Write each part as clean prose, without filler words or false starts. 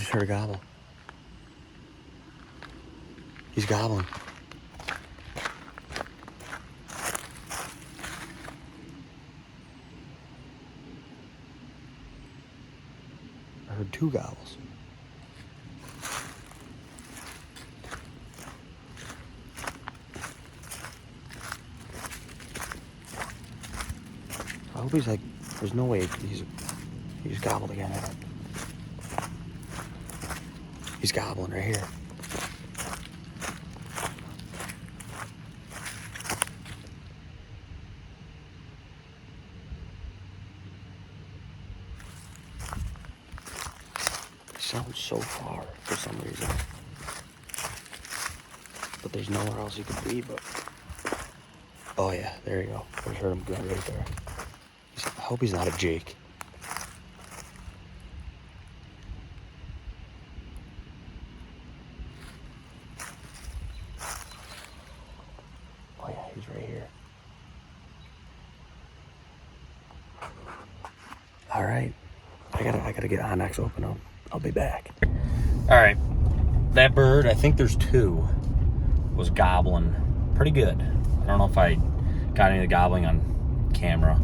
just heard a gobble. He's gobbling. I heard 2 gobbles. I hope he's like, there's no way he's gobbled again. He's gobbling right here. He sounds so far for some reason. But there's nowhere else he could be, but... Oh yeah, there you go. I just heard him going right there. I hope he's not a Jake. Oh yeah, he's right here. All right, I gotta get Onyx open. I'll be back. All right, that bird, I think there's 2, was gobbling pretty good. I don't know if I got any of the gobbling on camera.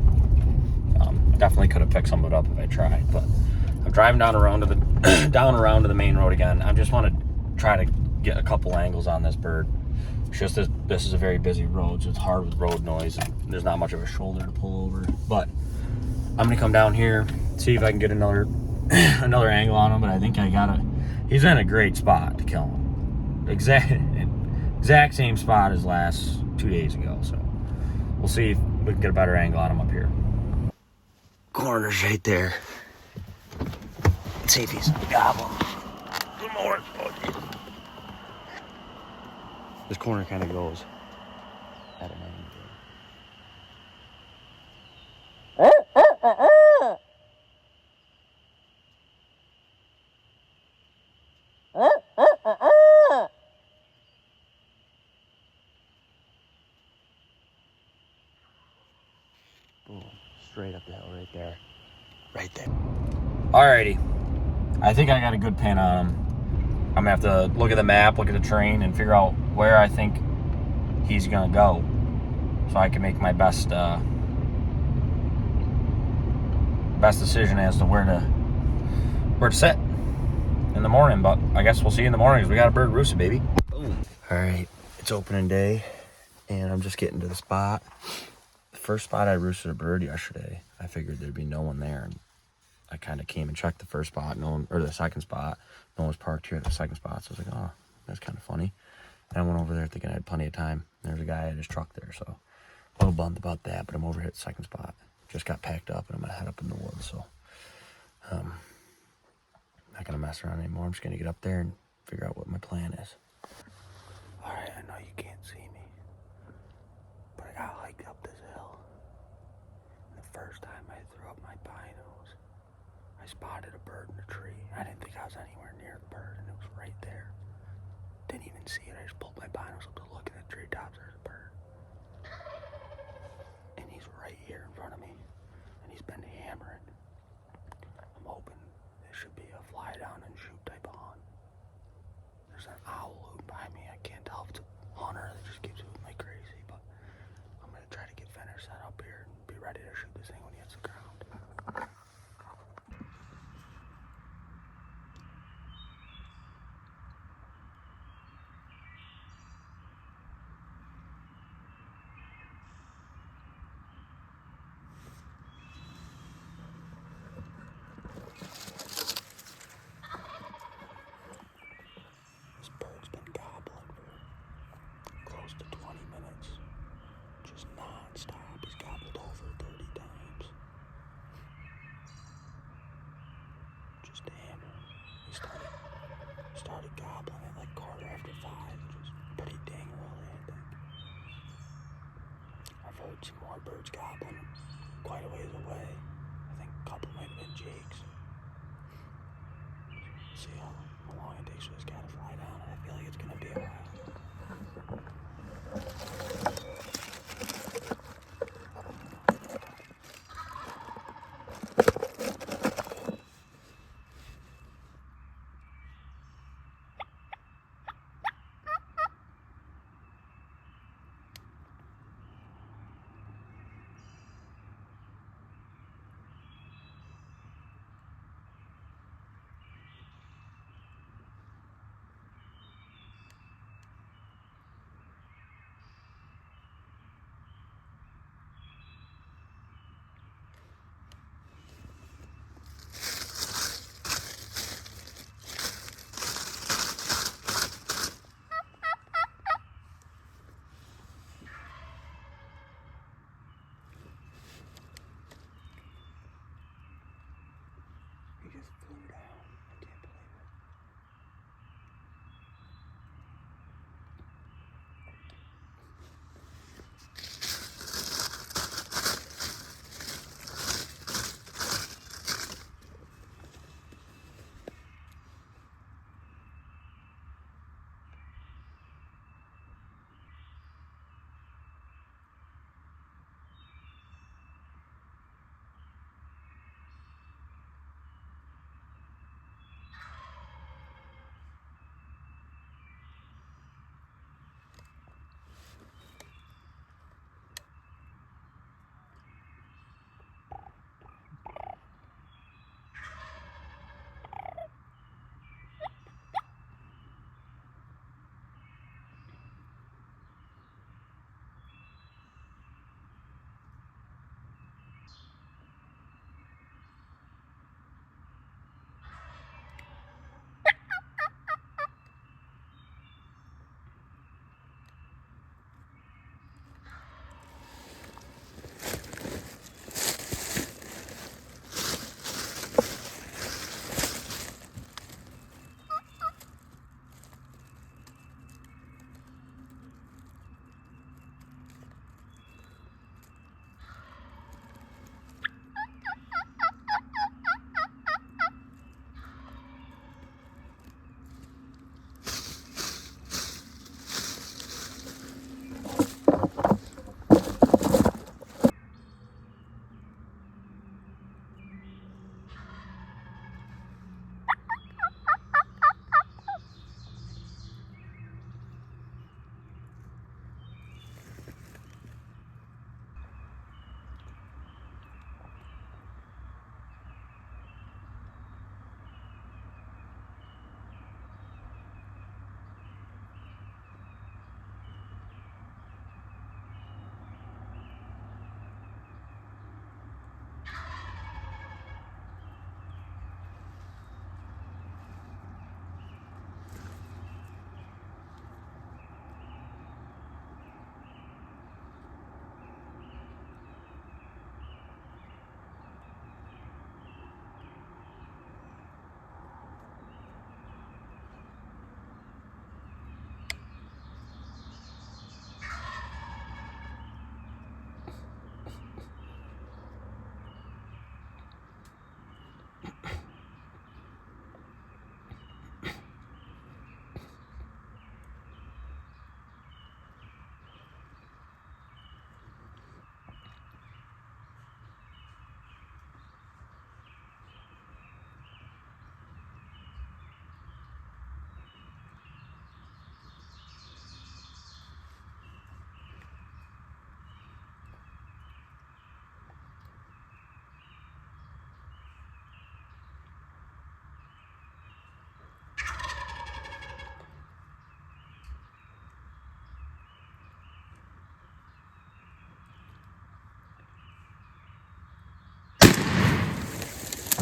Definitely could have picked some of it up if I tried, but I'm driving down around to the main road again. I just want to try to get a couple angles on this bird. It's just this is a very busy road, so it's hard with road noise, and there's not much of a shoulder to pull over. But I'm gonna come down here, see if I can get another angle on him. But I think I got it. He's in a great spot to kill him. Exact same spot as last 2 days ago. So we'll see if we can get a better angle on him up here. Corner's right there. Let's see if he's gobbling. One more. This corner kind of goes at an angle. Boom. Straight up the hill right there. Right there. Alrighty. I think I got a good pin on him. I'm gonna have to look at the map, look at the terrain, and figure out where I think he's gonna go, so I can make my best decision as to where to sit in the morning. But I guess we'll see in the morning, because we got a bird roosted, baby. Boom. All right, it's opening day, and I'm just getting to the spot. The first spot I roosted a bird yesterday, I figured there'd be no one there, and I kind of came and checked the first spot, the second spot. No one was parked here at the second spot, so I was like, oh, that's kind of funny. And I went over there thinking I had plenty of time. There's a guy at his truck there, so a little bummed about that, but I'm over here at the second spot. Just got packed up, and I'm gonna head up in the woods, so not gonna mess around anymore. I'm just gonna get up there and figure out what my plan is. All right, I know you can't see me, but I got hiked up this hill. And the first time I threw up my binos, I spotted a bird in a tree. I didn't think I was anywhere near the bird, and it was right there. Didn't even see it. I just pulled my binos up to look at the treetops. There's a bird. And he's right here in front of me. And he's been hammering. I'm hoping this should be a fly down and shoot type of hunt. There's an owl hooting by me. I can't tell if it's a hunter that just keeps hooting like crazy, but I'm going to try to get Fenner set up here and be ready to shoot this thing when he hits the ground. Close to 20 minutes, just non-stop. He's gobbled over 30 times. Just hammering. He started gobbling at like 5:15, which is pretty dang early, I think. I've heard some more birds gobbling quite a ways away. I think a couple might have been Jakes. See how long it takes for this guy to fly down. I feel like it's gonna be a while.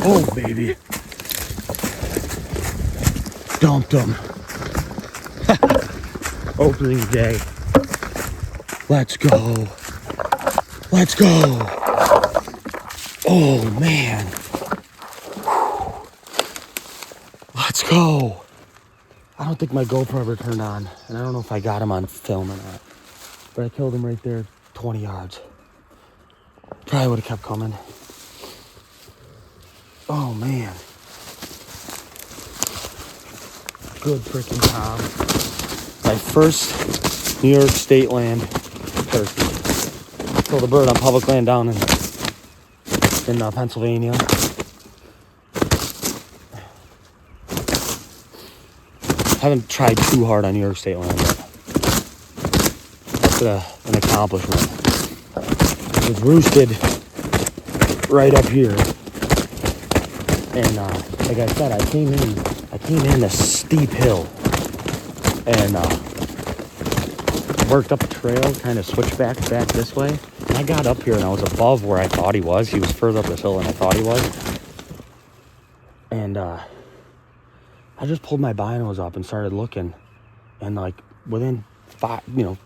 Oh, baby. Dumped him. Opening day. Let's go. Let's go. Oh, man. Let's go. I don't think my GoPro ever turned on, and I don't know if I got him on film or not. But I killed him right there, 20 yards. Probably would have kept coming. Oh, man. Good freaking Tom. My first New York State land turkey. Killed a bird on public land down in Pennsylvania. Haven't tried too hard on New York State land, but that's an accomplishment. It was roosted right up here. And like I said, I came in a steep hill and worked up a trail, kind of switched back this way. And I got up here and I was above where I thought he was. He was further up this hill than I thought he was. And I just pulled my binos up and started looking. And like within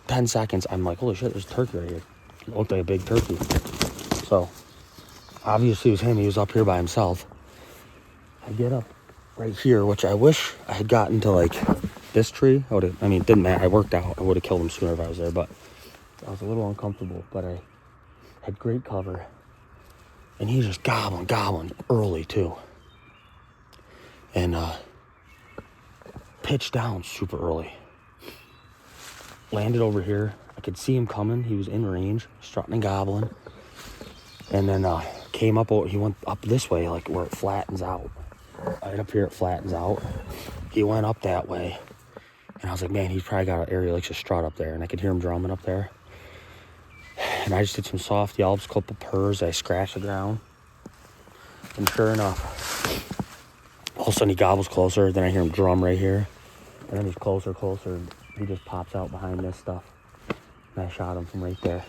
10 seconds, I'm like, holy shit, there's a turkey right here. It looked like a big turkey. So obviously it was him. He was up here by himself. I get up right here, which I wish I had gotten to like this tree. It didn't matter. I worked out. I would have killed him sooner if I was there, but I was a little uncomfortable. But I had great cover. And he's just gobbling early too. And pitched down super early. Landed over here. I could see him coming. He was in range, strutting and gobbling. And then came up, he went up this way, like where it flattens out. Right up here it flattens out. He went up that way. And I was like, man, he's probably got an area like to strut up there. And I could hear him drumming up there. And I just did some soft yelps, couple purrs. I scratched the ground. And sure enough, all of a sudden he gobbles closer. Then I hear him drum right here. And then he's closer. And he just pops out behind this stuff. And I shot him from right there.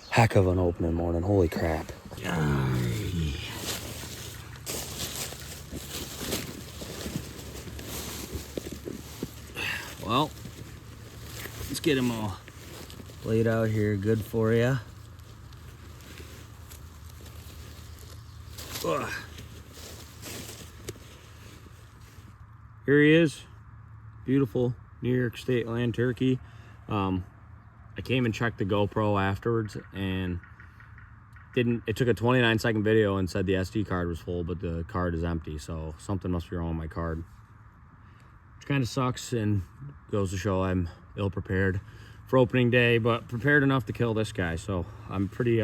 Heck of an opening morning. Holy crap. Well, let's get him all laid out here good for you. Here he is. Beautiful New York State land turkey. I came and checked the GoPro afterwards and it took a 29-second video and said the SD card was full, but the card is empty. So something must be wrong with my card. Which kind of sucks and goes to show I'm ill prepared for opening day, but prepared enough to kill this guy. So I'm pretty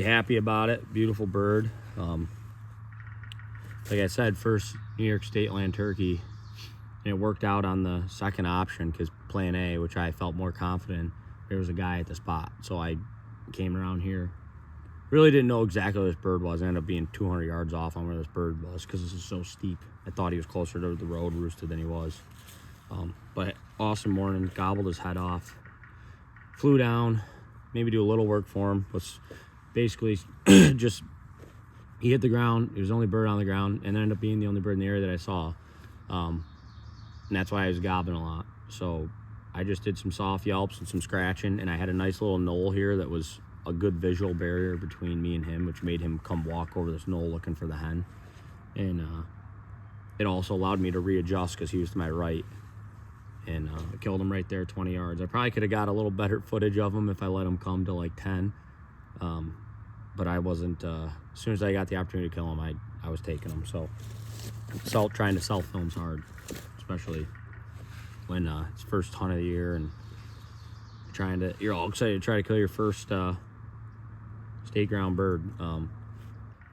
happy about it. Beautiful bird. Like I said, first New York State land turkey, and it worked out on the second option because plan A, which I felt more confident in, there was a guy at the spot. So I came around here. Really didn't know exactly where this bird was. I ended up being 200 yards off on where this bird was because this is so steep. I thought he was closer to the road roosted than he was. But awesome morning, gobbled his head off. Flew down, maybe do a little work for him. Was basically just, he hit the ground. He was the only bird on the ground and ended up being the only bird in the area that I saw. And that's why I was gobbling a lot. So I just did some soft yelps and some scratching, and I had a nice little knoll here that was a good visual barrier between me and him, which made him come walk over this knoll looking for the hen. And it also allowed me to readjust because he was to my right. And I killed him right there, 20 yards. I probably could have got a little better footage of him if I let him come to like 10. But I wasn't, as soon as I got the opportunity to kill him, I was taking him. So trying to self-film's hard, especially when it's first hunt of the year and you're all excited to try to kill your first state ground bird.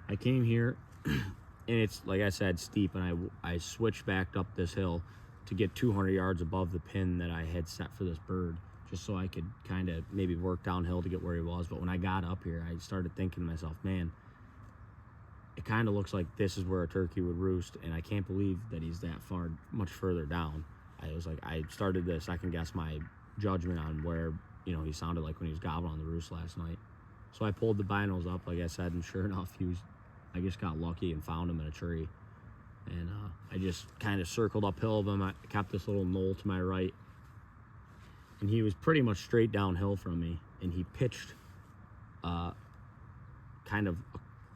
I came here and it's, like I said, steep, and I switched back up this hill to get 200 yards above the pin that I had set for this bird, just so I could kind of maybe work downhill to get where he was. But when I got up here, I started thinking to myself, man, it kind of looks like this is where a turkey would roost, and I can't believe that he's that far, much further down. I started to second guess my judgment on where, he sounded like when he was gobbling on the roost last night. So I pulled the binos up, like I said, and sure enough, he was I just got lucky and found him in a tree. And I just kind of circled uphill of him. I kept this little knoll to my right. And he was pretty much straight downhill from me. And he pitched kind of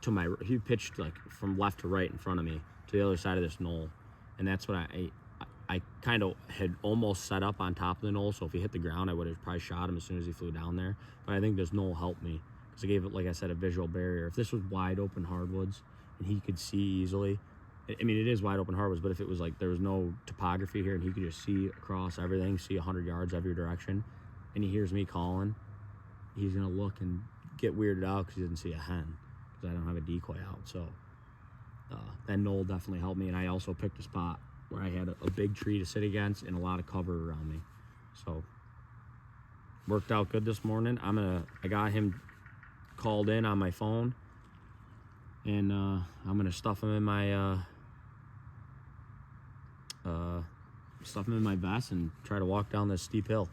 to my, he pitched like from left to right in front of me to the other side of this knoll. And that's what I kind of had almost set up on top of the knoll. So if he hit the ground, I would have probably shot him as soon as he flew down there. But I think this knoll helped me because it gave it, like I said, a visual barrier. If this was wide open hardwoods and he could see easily, I mean, it is wide open hardwoods, but if it was like there was no topography here and he could just see across everything, see 100 yards every direction, and he hears me calling, he's going to look and get weirded out because he doesn't see a hen because I don't have a decoy out. So that knoll definitely helped me. And I also picked a spot where I had a big tree to sit against and a lot of cover around me. So worked out good this morning. I got him called in on my phone, and I'm going to stuff him in my vest and try to walk down this steep hill.